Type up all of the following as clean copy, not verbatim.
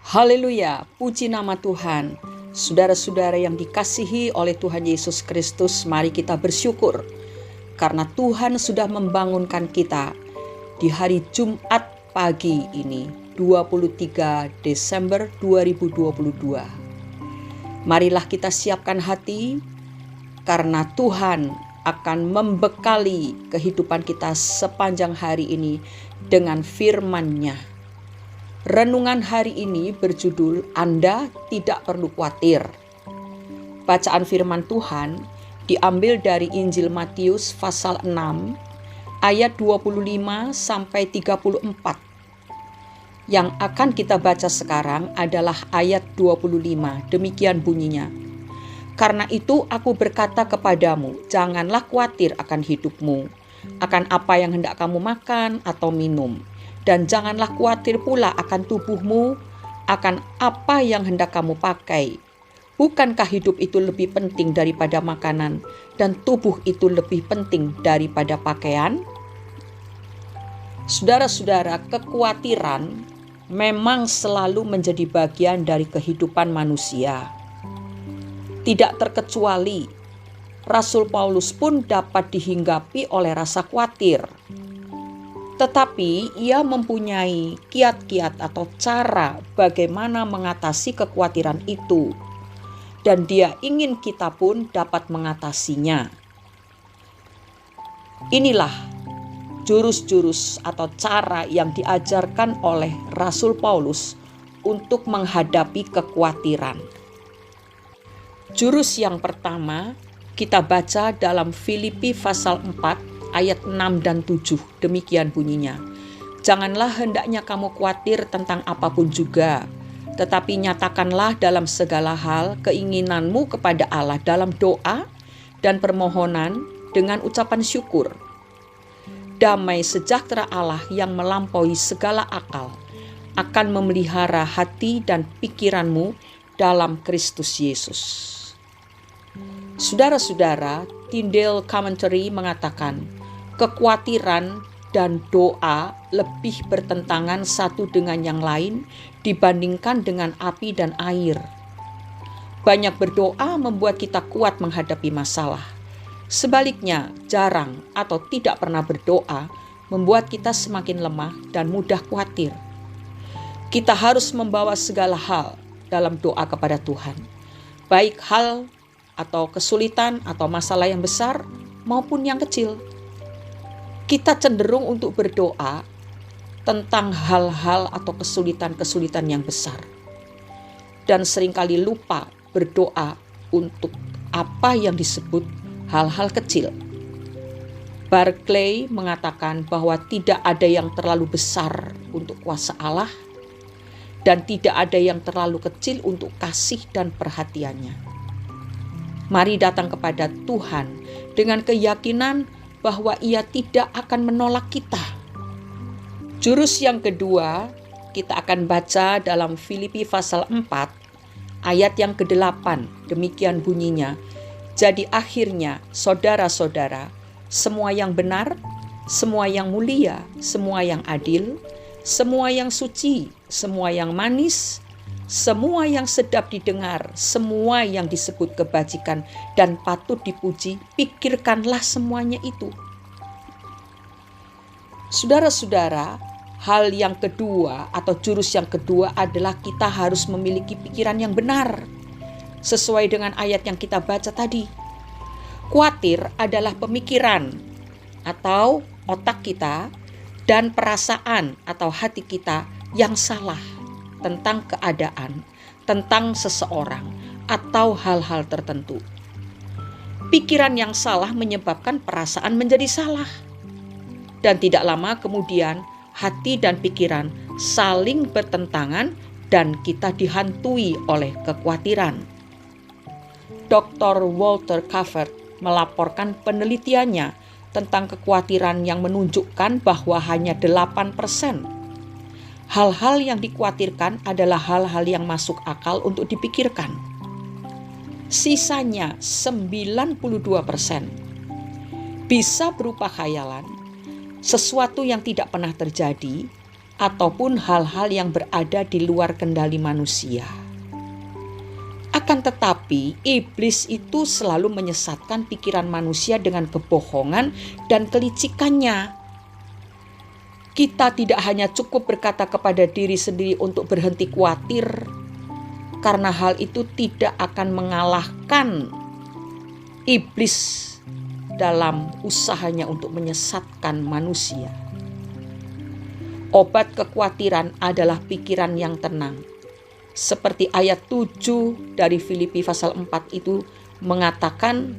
Haleluya, puji nama Tuhan. Saudara-saudara yang dikasihi oleh Tuhan Yesus Kristus, mari kita bersyukur karena Tuhan sudah membangunkan kita di hari Jumat pagi ini, 23 Desember 2022. Marilah kita siapkan hati karena Tuhan akan membekali kehidupan kita sepanjang hari ini dengan firman-Nya. Renungan hari ini berjudul Anda Tidak Perlu Khawatir. Bacaan firman Tuhan diambil dari Injil Matius pasal 6 ayat 25 sampai 34. Yang akan kita baca sekarang adalah ayat 25. Demikian bunyinya. Karena itu aku berkata kepadamu, janganlah khawatir akan hidupmu, akan apa yang hendak kamu makan atau minum. Dan janganlah khawatir pula akan tubuhmu, akan apa yang hendak kamu pakai. Bukankah hidup itu lebih penting daripada makanan, dan tubuh itu lebih penting daripada pakaian? Saudara-saudara, kekhawatiran memang selalu menjadi bagian dari kehidupan manusia. Tidak terkecuali, Rasul Paulus pun dapat dihinggapi oleh rasa khawatir. Tetapi ia mempunyai kiat-kiat atau cara bagaimana mengatasi kekhawatiran itu. Dan dia ingin kita pun dapat mengatasinya. Inilah jurus-jurus atau cara yang diajarkan oleh Rasul Paulus untuk menghadapi kekhawatiran. Jurus yang pertama kita baca dalam Filipi pasal 4 ayat 6 dan 7, demikian bunyinya. Janganlah hendaknya kamu khawatir tentang apapun juga, tetapi nyatakanlah dalam segala hal keinginanmu kepada Allah dalam doa dan permohonan dengan ucapan syukur. Damai sejahtera Allah yang melampaui segala akal akan memelihara hati dan pikiranmu dalam Kristus Yesus. Saudara-saudara, Tyndale Commentary mengatakan, kekhawatiran dan doa lebih bertentangan satu dengan yang lain dibandingkan dengan api dan air. Banyak berdoa membuat kita kuat menghadapi masalah. Sebaliknya, jarang atau tidak pernah berdoa membuat kita semakin lemah dan mudah khawatir. Kita harus membawa segala hal dalam doa kepada Tuhan, baik hal atau kesulitan atau masalah yang besar maupun yang kecil. Kita cenderung untuk berdoa tentang hal-hal atau kesulitan-kesulitan yang besar. Dan seringkali lupa berdoa untuk apa yang disebut hal-hal kecil. Barclay mengatakan bahwa tidak ada yang terlalu besar untuk kuasa Allah dan tidak ada yang terlalu kecil untuk kasih dan perhatiannya. Mari datang kepada Tuhan dengan keyakinan bahwa Ia tidak akan menolak kita. Jurus yang kedua kita akan baca dalam Filipi pasal 4 ayat yang ke-8. Demikian bunyinya. Jadi akhirnya saudara-saudara, semua yang benar, semua yang mulia, semua yang adil, semua yang suci, semua yang manis, semua yang sedap didengar, semua yang disebut kebajikan dan patut dipuji, pikirkanlah semuanya itu. Saudara-saudara, hal yang kedua atau jurus yang kedua adalah kita harus memiliki pikiran yang benar. Sesuai dengan ayat yang kita baca tadi. Khawatir adalah pemikiran atau otak kita dan perasaan atau hati kita yang salah tentang keadaan, tentang seseorang, atau hal-hal tertentu. Pikiran yang salah menyebabkan perasaan menjadi salah. Dan tidak lama kemudian, hati dan pikiran saling bertentangan dan kita dihantui oleh kekhawatiran. Dr. Walter Cavert melaporkan penelitiannya tentang kekhawatiran yang menunjukkan bahwa hanya 8% hal-hal yang dikhawatirkan adalah hal-hal yang masuk akal untuk dipikirkan. Sisanya 92% bisa berupa khayalan, sesuatu yang tidak pernah terjadi, ataupun hal-hal yang berada di luar kendali manusia. Akan tetapi, iblis itu selalu menyesatkan pikiran manusia dengan kebohongan dan kelicikannya. Kita tidak hanya cukup berkata kepada diri sendiri untuk berhenti khawatir, karena hal itu tidak akan mengalahkan iblis dalam usahanya untuk menyesatkan manusia. Obat kekhawatiran adalah pikiran yang tenang. Seperti ayat 7 dari Filipi pasal 4 itu mengatakan,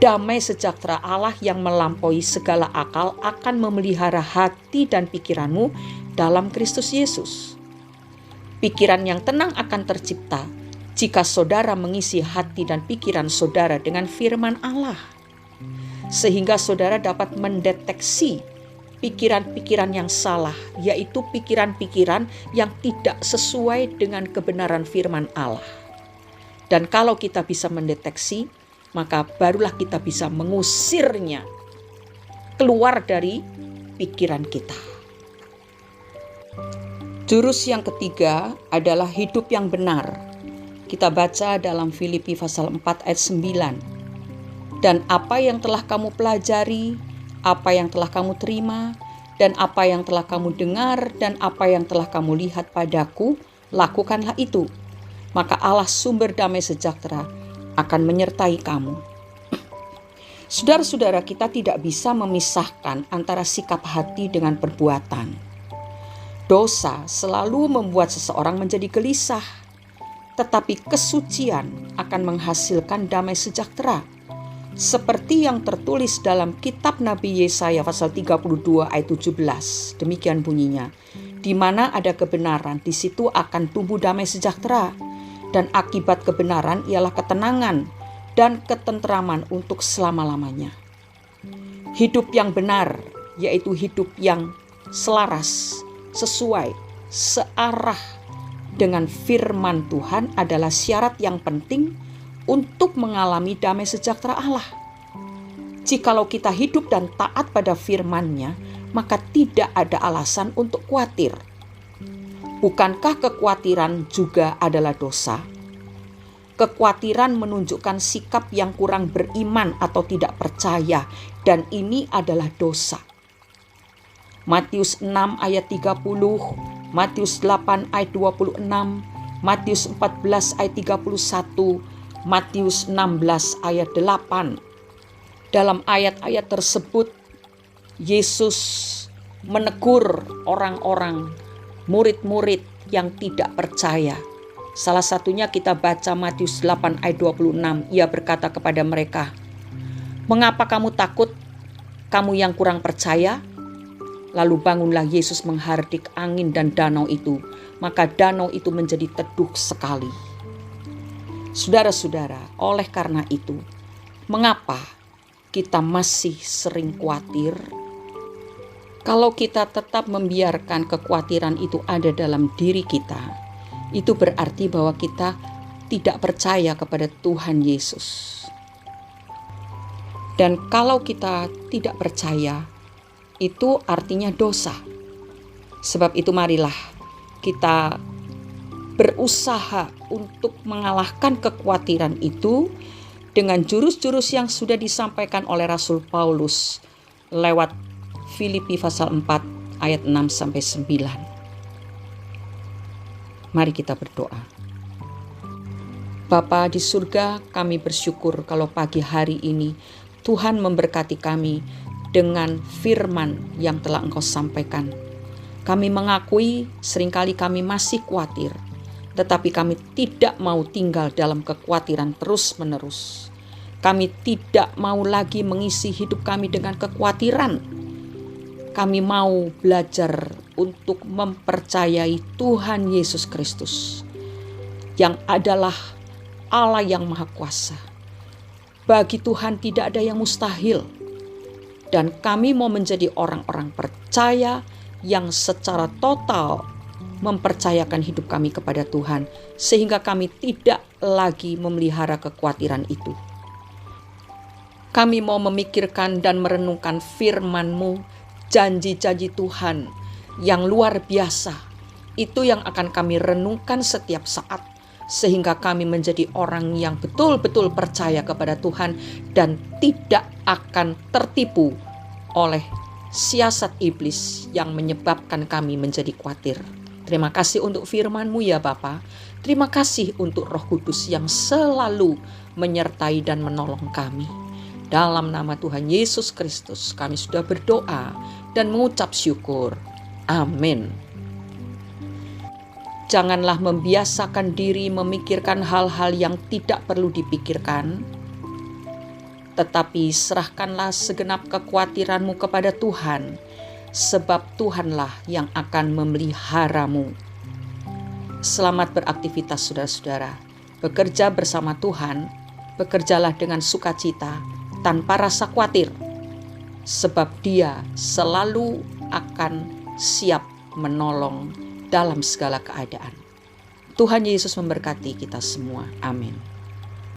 damai sejahtera Allah yang melampaui segala akal akan memelihara hati dan pikiranmu dalam Kristus Yesus. Pikiran yang tenang akan tercipta jika saudara mengisi hati dan pikiran saudara dengan firman Allah, sehingga saudara dapat mendeteksi pikiran-pikiran yang salah, yaitu pikiran-pikiran yang tidak sesuai dengan kebenaran firman Allah. Dan kalau kita bisa mendeteksi, maka barulah kita bisa mengusirnya keluar dari pikiran kita. Jurus yang ketiga adalah hidup yang benar. Kita baca dalam Filipi pasal 4 ayat 9. Dan apa yang telah kamu pelajari, apa yang telah kamu terima, dan apa yang telah kamu dengar, dan apa yang telah kamu lihat padaku, lakukanlah itu. Maka Allah sumber damai sejahtera akan menyertai kamu. Saudara-saudara, kita tidak bisa memisahkan antara sikap hati dengan perbuatan. Dosa selalu membuat seseorang menjadi gelisah, tetapi kesucian akan menghasilkan damai sejahtera. Seperti yang tertulis dalam kitab Nabi Yesaya pasal 32 ayat 17. Demikian bunyinya. Di mana ada kebenaran, di situ akan tumbuh damai sejahtera. Dan akibat kebenaran ialah ketenangan dan ketentraman untuk selama-lamanya. Hidup yang benar, yaitu hidup yang selaras, sesuai, searah dengan firman Tuhan adalah syarat yang penting untuk mengalami damai sejahtera Allah. Jikalau kita hidup dan taat pada firman-Nya, maka tidak ada alasan untuk khawatir. Bukankah kekhawatiran juga adalah dosa? Kekhawatiran menunjukkan sikap yang kurang beriman atau tidak percaya, dan ini adalah dosa. Matius 6 ayat 30, Matius 8 ayat 26, Matius 14 ayat 31, Matius 16 ayat 8. Dalam ayat-ayat tersebut, Yesus menegur orang-orang, murid-murid yang tidak percaya. Salah satunya kita baca Matius 8 ayat 26. Ia berkata kepada mereka, "Mengapa kamu takut, kamu yang kurang percaya?" Lalu bangunlah Yesus menghardik angin dan danau itu. Maka danau itu menjadi teduh sekali. Saudara-saudara, oleh karena itu, mengapa kita masih sering khawatir? Kalau kita tetap membiarkan kekhawatiran itu ada dalam diri kita, itu berarti bahwa kita tidak percaya kepada Tuhan Yesus. Dan kalau kita tidak percaya, itu artinya dosa. Sebab itu marilah kita berusaha untuk mengalahkan kekhawatiran itu dengan jurus-jurus yang sudah disampaikan oleh Rasul Paulus lewat Filipi pasal 4 ayat 6-9. Mari kita berdoa. Bapa di surga, kami bersyukur kalau pagi hari ini Tuhan memberkati kami dengan firman yang telah Engkau sampaikan. Kami mengakui seringkali kami masih khawatir, tetapi kami tidak mau tinggal dalam kekhawatiran terus-menerus. Kami tidak mau lagi mengisi hidup kami dengan kekhawatiran. Kami mau belajar untuk mempercayai Tuhan Yesus Kristus, yang adalah Allah yang Maha Kuasa. Bagi Tuhan tidak ada yang mustahil. Dan kami mau menjadi orang-orang percaya yang secara total mempercayakan hidup kami kepada Tuhan, sehingga kami tidak lagi memelihara kekhawatiran itu. Kami mau memikirkan dan merenungkan firman-Mu, janji-janji Tuhan, yang luar biasa. Itu yang akan kami renungkan setiap saat, sehingga kami menjadi orang yang betul-betul percaya kepada Tuhan dan tidak akan tertipu oleh siasat iblis yang menyebabkan kami menjadi khawatir. Terima kasih untuk firman-Mu ya Bapa. Terima kasih untuk Roh Kudus yang selalu menyertai dan menolong kami. Dalam nama Tuhan Yesus Kristus kami sudah berdoa dan mengucap syukur. Amin. Janganlah membiasakan diri memikirkan hal-hal yang tidak perlu dipikirkan, tetapi serahkanlah segenap kekhawatiranmu kepada Tuhan, sebab Tuhanlah yang akan memeliharamu. Selamat beraktivitas saudara-saudara. Bekerja bersama Tuhan, bekerjalah dengan sukacita, tanpa rasa khawatir, sebab Dia selalu akan siap menolong dalam segala keadaan. Tuhan Yesus memberkati kita semua. Amin.